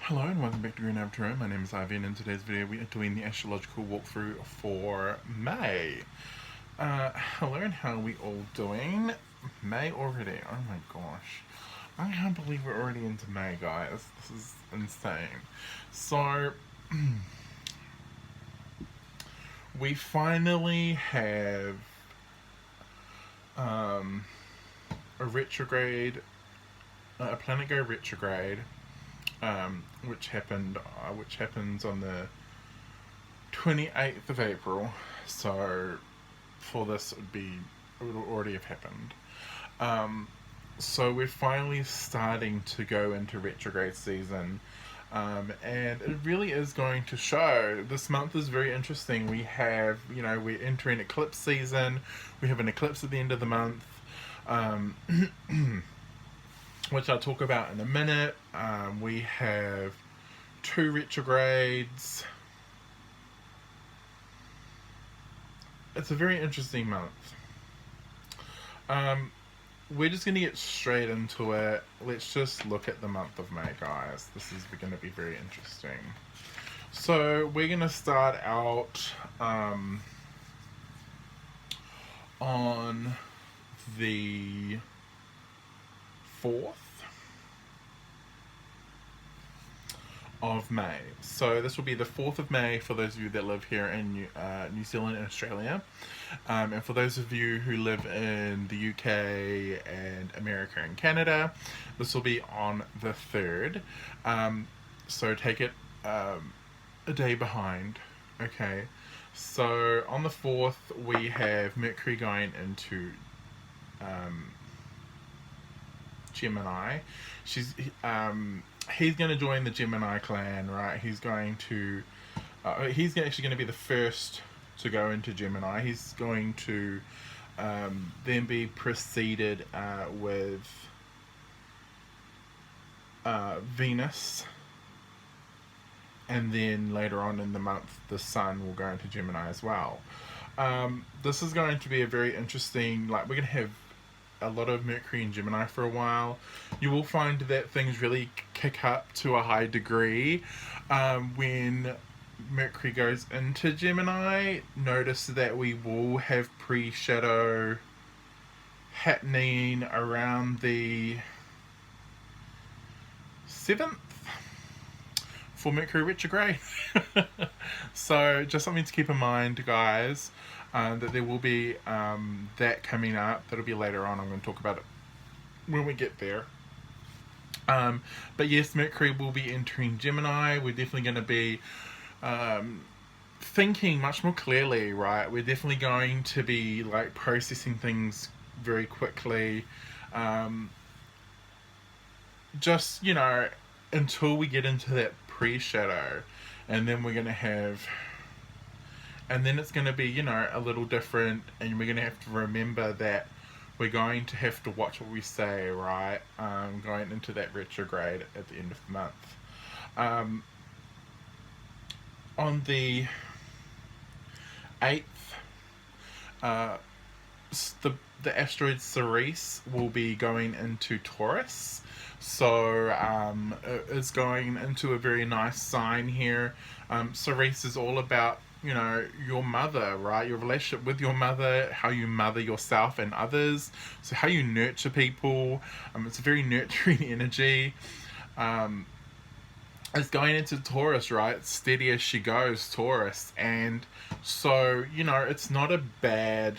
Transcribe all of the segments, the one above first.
Hello and welcome back to Green Avatar. My name is Ivy, and in today's video we are doing the astrological walkthrough for May. Hello, and how are we all doing? May already, oh my gosh. I can't believe we're already into May, guys. This is insane. So, we finally have a retrograde, a planet go retrograde, which happens on the 28th of April. So for this, it would already have happened. So we're finally starting to go into retrograde season. And it really is going to show. This month is very interesting. We have, we're entering eclipse season. We have an eclipse at the end of the month. Which I'll talk about in a minute. We have 2 retrogrades. It's a very interesting month. We're just going to get straight into it. Let's just look at the month of May, guys. This is going to be very interesting. So we're going to start out on the 4th of May. So this will be the 4th of May for those of you that live here in New Zealand and Australia. And for those of you who live in the UK and America and Canada, this will be on the 3rd. So take it a day behind. Okay. So on the 4th, we have Mercury going into Gemini. He's going to join the Gemini clan, right? He's going to he's actually going to be the first to go into Gemini. He's going to then be preceded with Venus, and then later on in the month the Sun will go into Gemini as well. This is going to be a very interesting, we're going to have a lot of Mercury in Gemini for a while. You will find that things really kick up to a high degree when Mercury goes into Gemini. Notice that we will have pre-shadow happening around the 7th for Mercury retrograde. So just something to keep in mind, guys. That there will be that coming up. That'll be later on. I'm going to talk about it when we get there. But yes, Mercury will be entering Gemini. We're definitely going to be thinking much more clearly, right? We're definitely going to be processing things very quickly. Just, until we get into that pre-shadow. And then we're going to have... And then it's going to be, a little different, and we're going to have to remember that we're going to have to watch what we say, right? Going into that retrograde at the end of the month. On the 8th, the asteroid Ceres will be going into Taurus. So it's going into a very nice sign here. Ceres is all about your mother, right? Your relationship with your mother, how you mother yourself and others. So how you nurture people. It's a very nurturing energy. It's going into Taurus, right? Steady as she goes, Taurus. And so, it's not a bad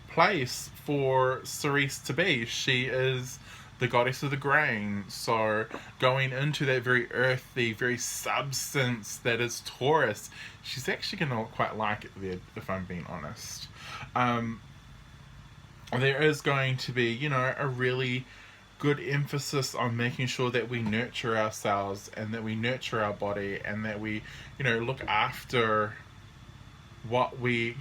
place for Ceres to be. She is the goddess of the grain. So going into that very earthy, very substance that is Taurus, she's actually going to quite like it there, if I'm being honest. There is going to be, a really good emphasis on making sure that we nurture ourselves and that we nurture our body and that we, look after what we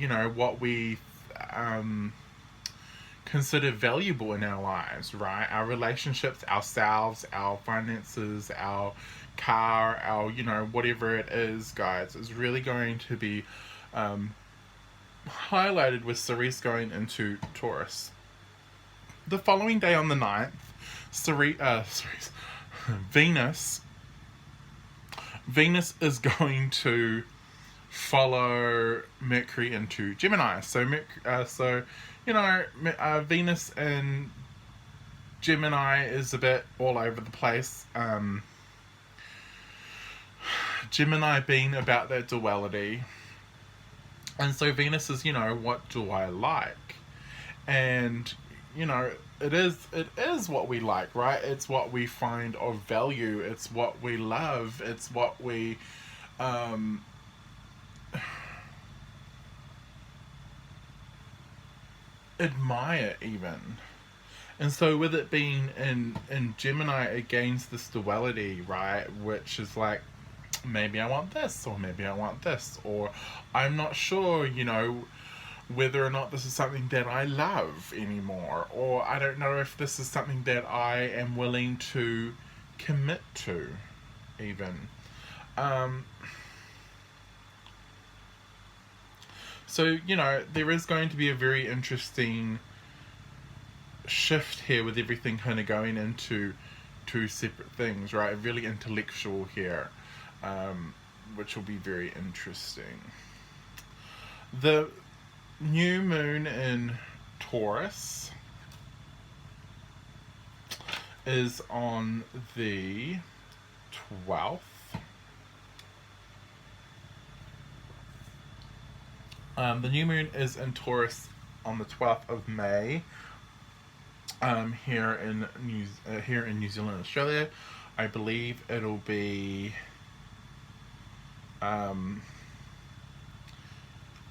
consider valuable in our lives, right? Our relationships, ourselves, our finances, our car, our, whatever it is, guys, is really going to be highlighted with Ceres going into Taurus. The following day on the 9th, Venus Venus is going to follow Mercury into Gemini. So Venus in Gemini is a bit all over the place. Gemini being about that duality, and so Venus is, what do I like? And it is what we like, right? It's what we find of value. It's what we love. It's what we admire even. And so with it being in Gemini, it gains this duality, right? Which is like, maybe I want this, or maybe I want this, or I'm not sure, whether or not this is something that I love anymore, or I don't know if this is something that I am willing to commit to, even. So, there is going to be a very interesting shift here with everything kind of going into two separate things, right? Really intellectual here, which will be very interesting. The new moon in Taurus is on the 12th. The new moon is in Taurus on the 12th of May. Here in New Zealand, Australia, I believe it'll be the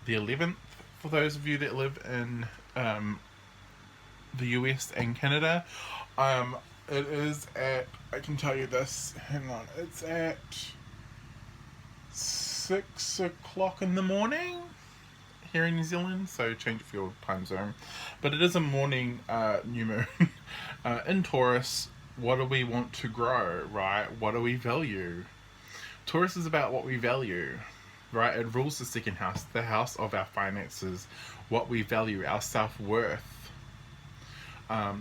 11th for those of you that live in the US and Canada. It is at, I can tell you this, hang on, it's at 6 o'clock in the morning here in New Zealand, so change for your time zone. But it is a morning new moon in Taurus. What do we want to grow, right? What do we value? Taurus is about what we value, right? It rules the second house, the house of our finances, what we value, our self-worth. How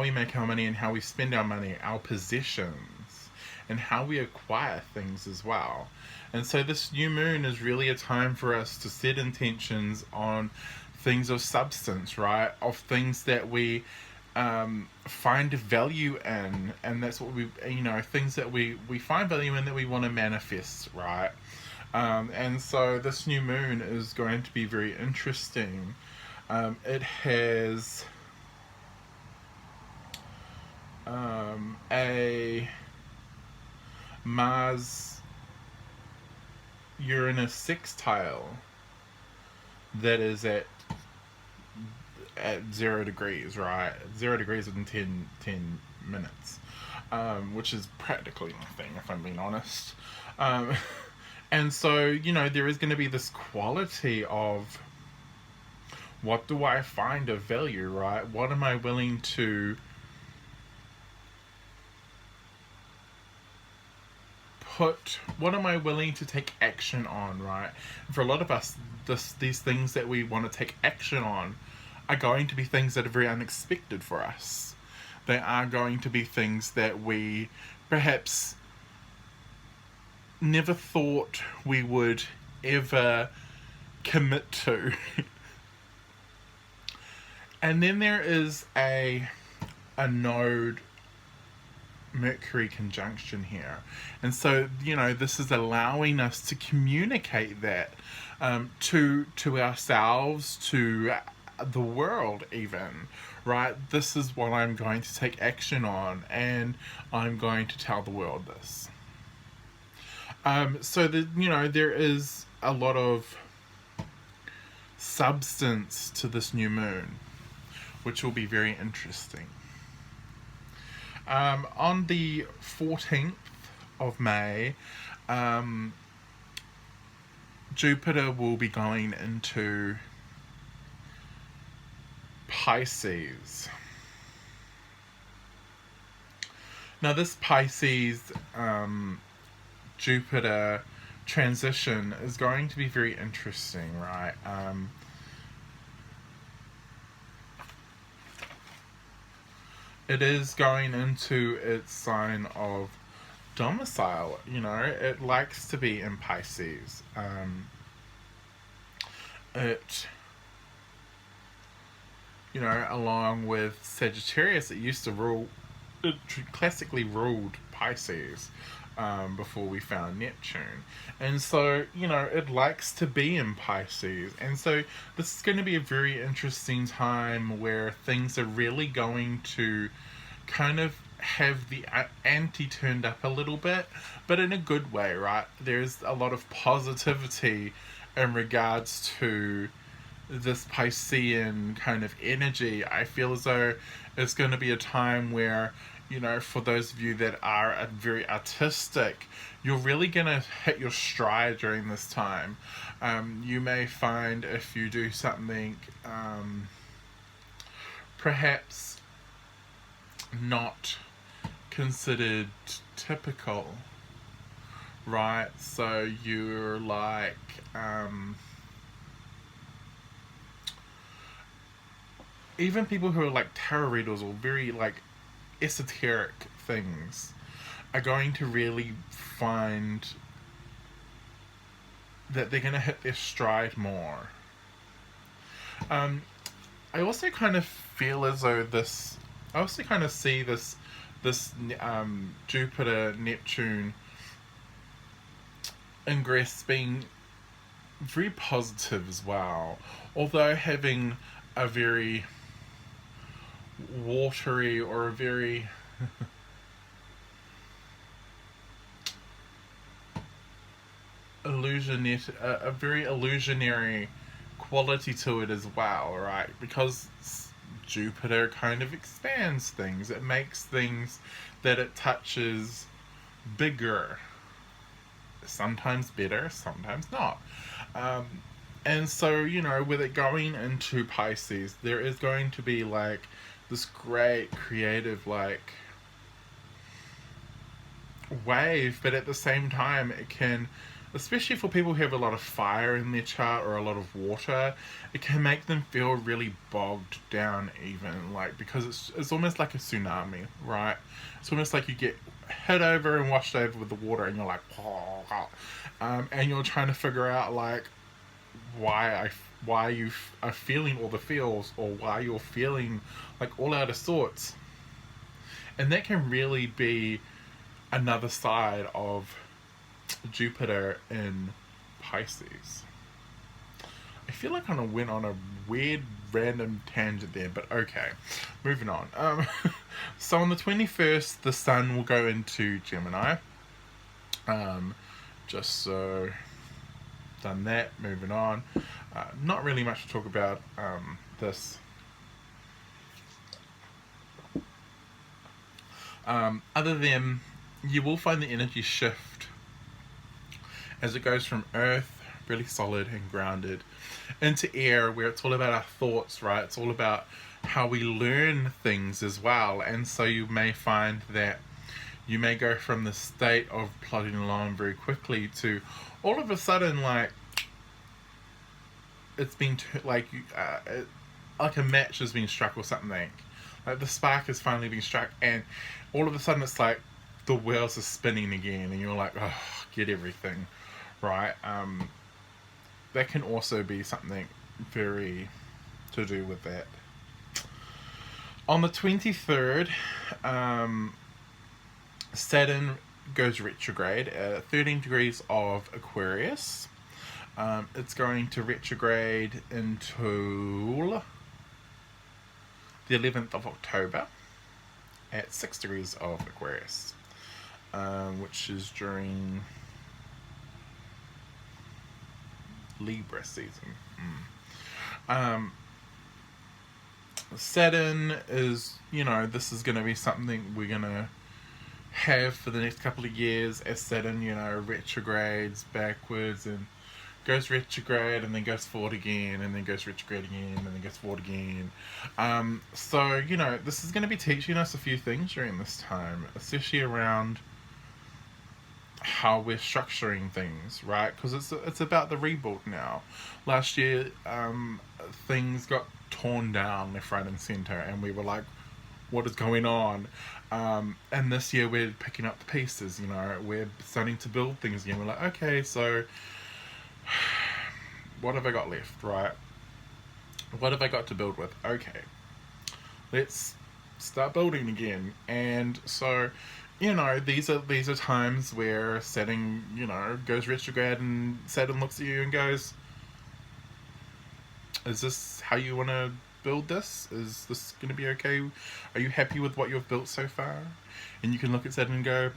we make our money and how we spend our money, our possessions, and how we acquire things as well. And so this new moon is really a time for us to set intentions on things of substance, right? Of things that we find value in, and that's what we, things that we find value in that we want to manifest, right? And so this new moon is going to be very interesting. It has a Mars Uranus sextile that is at 0 degrees, right? 0 degrees in 10 minutes, which is practically nothing, if I'm being honest. And so, there is going to be this quality of, what do I find of value, right? What am I willing to what am I willing to take action on, right? For a lot of us, these things that we want to take action on are going to be things that are very unexpected for us. They are going to be things that we perhaps never thought we would ever commit to. And then there is a node Mercury conjunction here, and so this is allowing us to communicate that to ourselves, to the world even, right? This is what I'm going to take action on, and I'm going to tell the world this. So that there is a lot of substance to this new moon, which will be very interesting. On the 14th of May, Jupiter will be going into Pisces. Now this Pisces Jupiter transition is going to be very interesting, right? It is going into its sign of domicile. You know, it likes to be in Pisces. It, you know, along with Sagittarius, it used to rule, it classically ruled Pisces before we found Neptune. And so, you know, it likes to be in Pisces. And so, this is going to be a very interesting time where things are really going to kind of have the ante turned up a little bit, but in a good way, right? There's a lot of positivity in regards to this Piscean kind of energy. I feel as though it's going to be a time where, you know, for those of you that are very artistic, you're really going to hit your stride during this time. You may find if you do something perhaps not considered typical, right? So you're like, even people who are like tarot readers or very like esoteric things are going to really find that they're going to hit their stride more. I also kind of feel as though this, I also kind of see this Jupiter Neptune ingress being very positive as well, although having a very watery or a very a very illusionary quality to it as well, right? Because Jupiter kind of expands things. It makes things that it touches bigger. Sometimes better, sometimes not. And so, you know, with it going into Pisces, there is going to be like this great creative like wave, but at the same time it can, especially for people who have a lot of fire in their chart or a lot of water, it can make them feel really bogged down, even like, because it's almost like a tsunami, right? It's almost like you get hit over and washed over with the water and you're like and you're trying to figure out like why you are feeling all the feels, or why you're feeling like all out of sorts. And that can really be another side of Jupiter in Pisces. I feel like I kind of went on a weird random tangent there, but okay, moving on. So on the 21st, the Sun will go into Gemini. Just so done that, moving on. Not really much to talk about this. Other than you will find the energy shift as it goes from Earth, really solid and grounded, into air, where it's all about our thoughts, right? It's all about how we learn things as well. And so you may find that you may go from the state of plodding along very quickly to all of a sudden, like, it's been like like a match has been struck or something. Like the spark has finally been struck, and all of a sudden it's like the wheels are spinning again, and you're like, oh, get everything right. That can also be something very to do with that. On the 23rd, Saturn goes retrograde at 13 degrees of Aquarius. It's going to retrograde until the 11th of October at 6 degrees of Aquarius, which is during Libra season. Saturn is, you know, this is going to be something we're going to have for the next couple of years, as Saturn, you know, retrogrades backwards and goes retrograde and then goes forward again and then goes retrograde again and then goes forward again. So, you know, this is going to be teaching us a few things during this time, especially around how we're structuring things, right? Because it's about the rebuild now. Last year, things got torn down left, right, and center, and we were like, what is going on. And this year we're picking up the pieces, you know, we're starting to build things again. We're like, okay, so what have I got left, right? What have I got to build with? Okay, let's start building again. And so, you know, these are times where Saturn, you know, goes retrograde, and Saturn looks at you and goes, is this how you want to build this? Is this going to be okay? Are you happy with what you've built so far? And you can look at Saturn and go,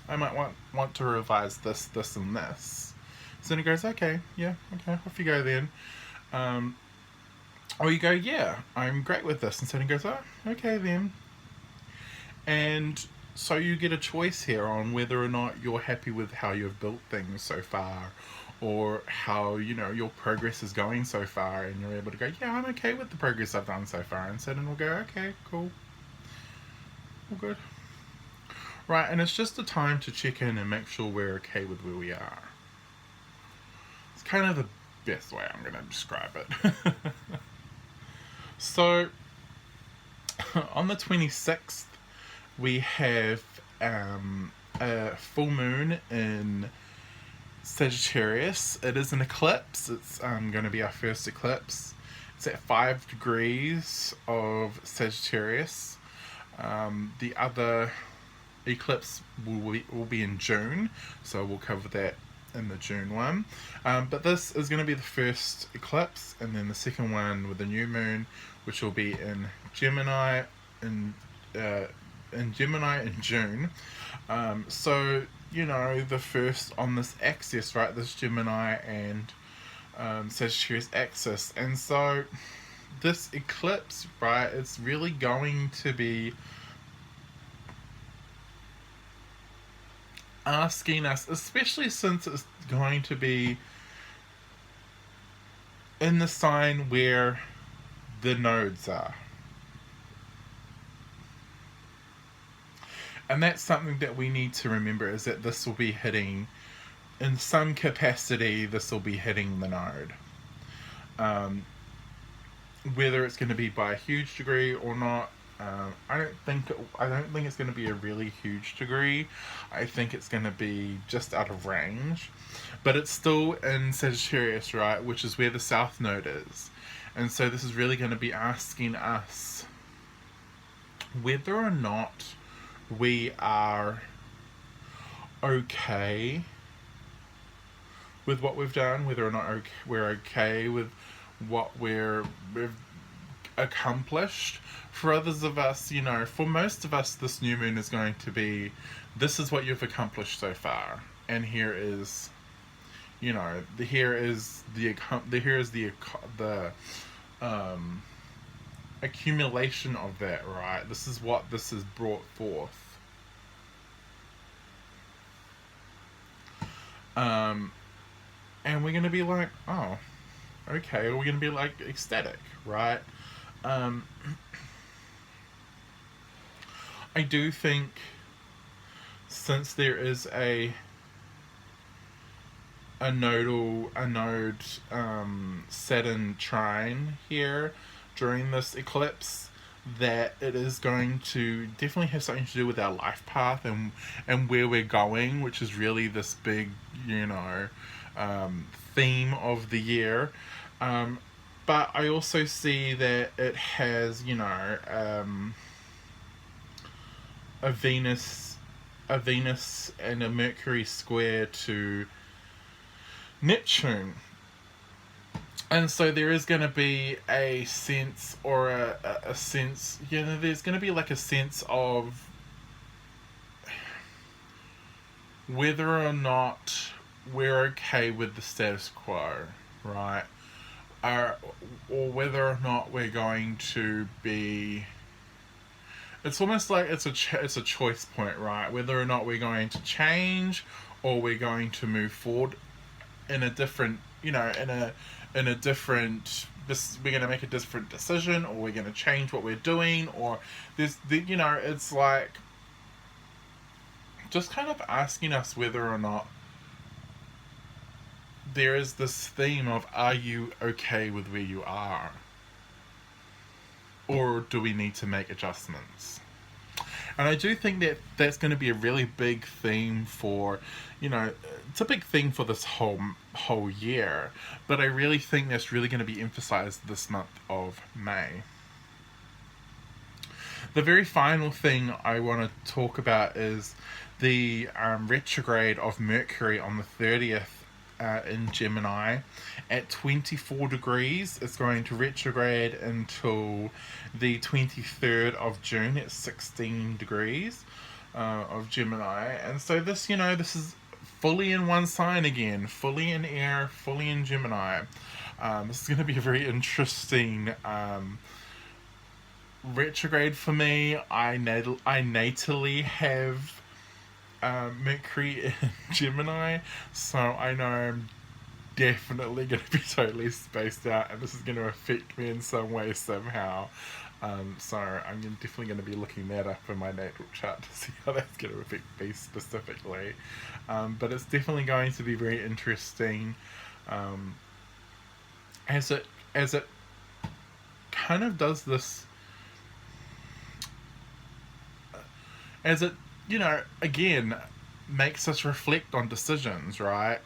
I might want to revise this, this, and this. So then it goes, okay, yeah, okay, off you go then. Or you go, yeah, I'm great with this. And Saturn goes, oh, okay then. And so you get a choice here on whether or not you're happy with how you've built things so far, or how, you know, your progress is going so far, and you're able to go, yeah, I'm okay with the progress I've done so far. And Saturn will go, okay, cool, all good. Right, and it's just a time to check in and make sure we're okay with where we are. It's kind of the best way I'm going to describe it. So, on the 26th, we have a full moon in Sagittarius. It is an eclipse. It's going to be our first eclipse. It's at 5 degrees of Sagittarius. The other eclipse will be in June, so we'll cover that in the June one. But this is going to be the first eclipse, and then the second one with the new moon, which will be in Gemini in June. So, you know, the first on this axis, right, this Gemini and Sagittarius axis. And so this eclipse, right, it's really going to be asking us, especially since it's going to be in the sign where the nodes are. And that's something that we need to remember, is that this will be hitting, in some capacity, this will be hitting the node. Whether it's going to be by a huge degree or not, I don't think it's going to be a really huge degree. I think it's going to be just out of range, but it's still in Sagittarius, right, which is where the South Node is. And so this is really going to be asking us whether or not we are okay with what we've done, whether or not we're okay with what we've accomplished. For others of us, you know, for most of us, this new moon is going to be, this is what you've accomplished so far, and here is, you know, here is the accumulation of that, right? This is what this has brought forth. And we're going to be like, oh, okay. We're going to be like ecstatic, right? I do think, since there is a node Saturn trine here during this eclipse, that it is going to definitely have something to do with our life path and where we're going, which is really this big, you know, theme of the year. But I also see that it has, you know, a Venus and a Mercury square to Neptune. And so there is going to be a sense, or a sense, you know, there's going to be like a sense of whether or not we're okay with the status quo, right? Or whether or not we're going to be, it's almost like it's a choice point, right? Whether or not we're going to change, or we're going to move forward in a different, you know, in a different, we're going to make a different decision, or we're going to change what we're doing, or you know, it's like just kind of asking us whether or not there is this theme of, are you okay with where you are? or do we need to make adjustments? And I do think that that's going to be a really big theme for, it's a big thing for this whole year. But I really think that's really going to be emphasized this month of May. The very final thing I want to talk about is the retrograde of Mercury on the 30th in Gemini at 24 degrees. It's going to retrograde until the 23rd of June at 16 degrees of Gemini. And so this, this is fully in one sign again, fully in air, fully in Gemini. This is going to be a very interesting retrograde for me. I natally have Mercury in Gemini, so I know I'm definitely going to be totally spaced out, and this is going to affect me in some way, somehow. So I'm definitely going to be looking that up in my natal chart to see how that's going to affect me specifically. But it's definitely going to be very interesting as it kind of does this, as it, again, makes us reflect on decisions, right?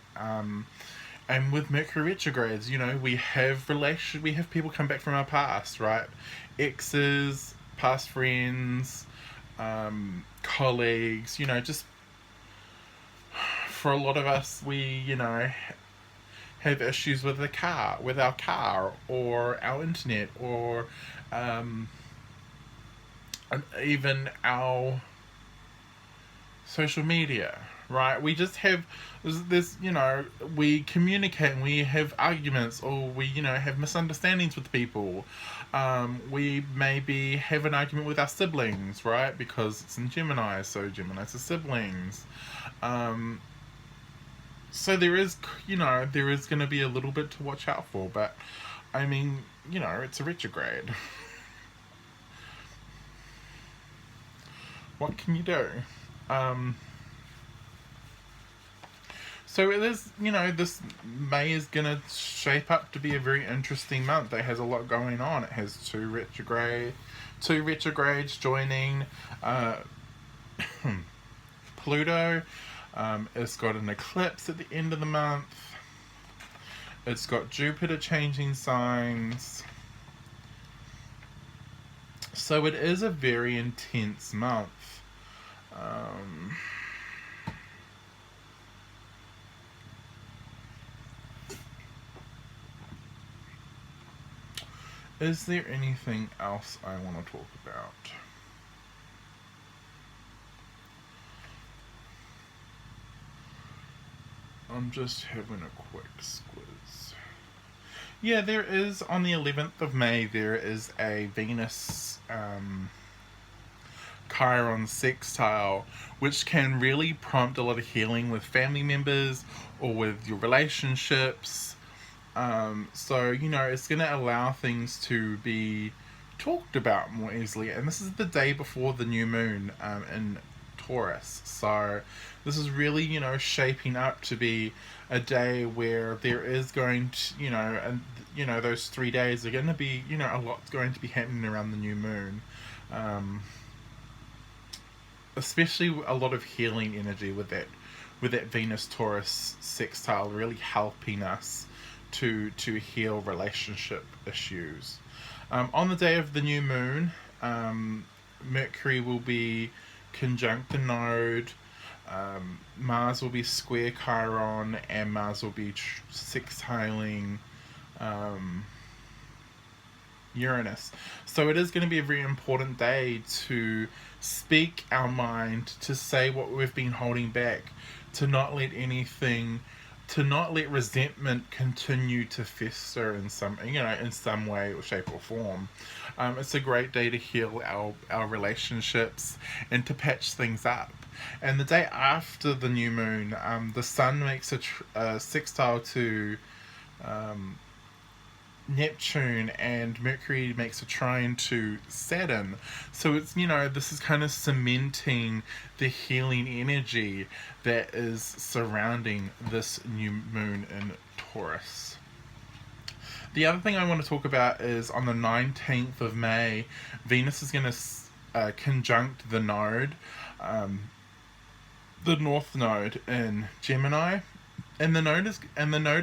And with Mercury retrogrades, we have people come back from our past, right? Exes, past friends, colleagues, just for a lot of us, we, have issues with our car, or our internet, or even our social media, right? We just have this, we communicate and we have arguments, or we, have misunderstandings with people. We maybe have an argument with our siblings, right? Because it's in Gemini, so Gemini's are siblings. So there is going to be a little bit to watch out for, but I mean, it's a retrograde. What can you do? So it is, this May is going to shape up to be a very interesting month. It has a lot going on. It has two retrogrades joining. Pluto. It's got an eclipse at the end of the month. It's got Jupiter changing signs. So it is a very intense month. Is there anything else I want to talk about? I'm just having a quick squiz. Yeah, there is, on the 11th of May, there is a Venus Chiron sextile, which can really prompt a lot of healing with family members or with your relationships. So, it's going to allow things to be talked about more easily. And this is the day before the new moon in Taurus. So this is really, shaping up to be a day where there is going to, those 3 days are going to be, a lot's going to be happening around the new moon. Especially a lot of healing energy with that Venus Taurus sextile, really helping us to heal relationship issues. On the day of the new moon, Mercury will be conjunct the node, Mars will be square Chiron, and Mars will be sextiling Uranus. So it is going to be a very important day to speak our mind, to say what we've been holding back, to not let resentment continue to fester in some way or shape or form. It's a great day to heal our relationships and to patch things up. And the day after the new moon, the sun makes a sextile to Neptune, and Mercury makes a trine to Saturn. So it's, this is kind of cementing the healing energy that is surrounding this new moon in Taurus. The other thing I want to talk about is on the 19th of May, Venus is going to conjunct the North Node in Gemini, and the node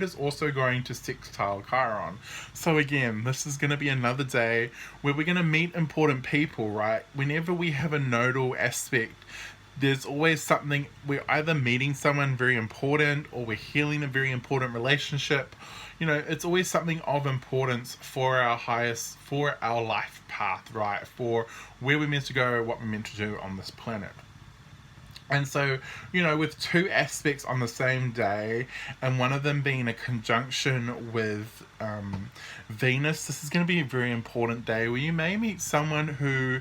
is also going to sextile Chiron. So again, this is going to be another day where we're going to meet important people, right? Whenever we have a nodal aspect, there's always something, we're either meeting someone very important or we're healing a very important relationship. You know, it's always something of importance for our life path, right? For where we're meant to go, what we're meant to do on this planet. And so, you know, with two aspects on the same day, and one of them being a conjunction with Venus, this is going to be a very important day where you may meet someone who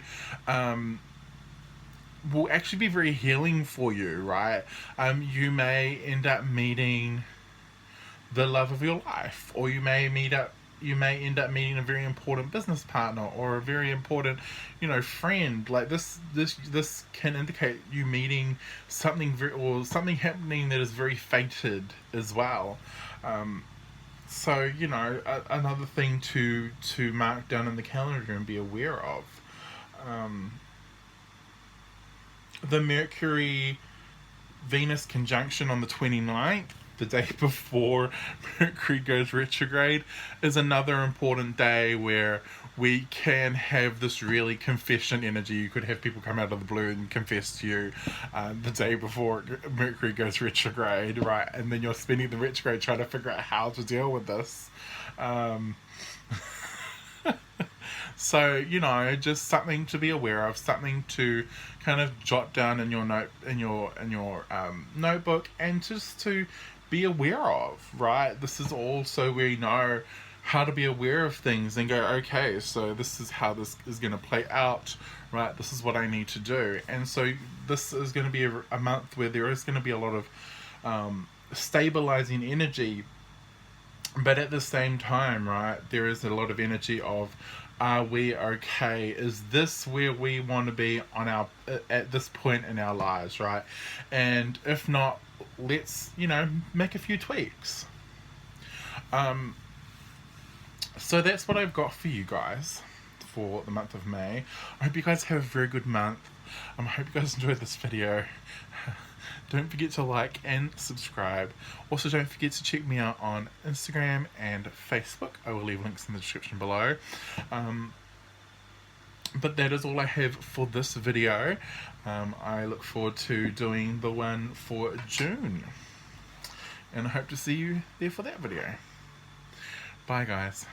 will actually be very healing for you, right? You may end up meeting the love of your life, or you may end up meeting a very important business partner or a very important, you know, friend. Like this can indicate you meeting something or something happening that is very fated as well. So you know, another thing to mark down in the calendar and be aware of. The Mercury Venus conjunction on the 29th, the day before Mercury goes retrograde, is another important day where we can have this really confession energy. You could have people come out of the blue and confess to you the day before Mercury goes retrograde, right? And then you're spending the retrograde trying to figure out how to deal with this. So, you know, just something to be aware of, something to kind of jot down in your notebook, and just to be aware of, right? This is all so we know how to be aware of things and go, okay, so this is how this is going to play out, right? This is what I need to do. And so this is going to be a month where there is going to be a lot of stabilizing energy, but at the same time, right, there is a lot of energy of, are we okay? Is this where we want to be at this point in our lives, right? And if not, let's, you know, make a few tweaks. So that's what I've got for you guys for the month of May. I hope you guys have a very good month. I hope you guys enjoyed this video. Don't forget to like and subscribe. Also, don't forget to check me out on Instagram and Facebook. I will leave links in the description below. But that is all I have for this video. I look forward to doing the one for June. And I hope to see you there for that video. Bye, guys.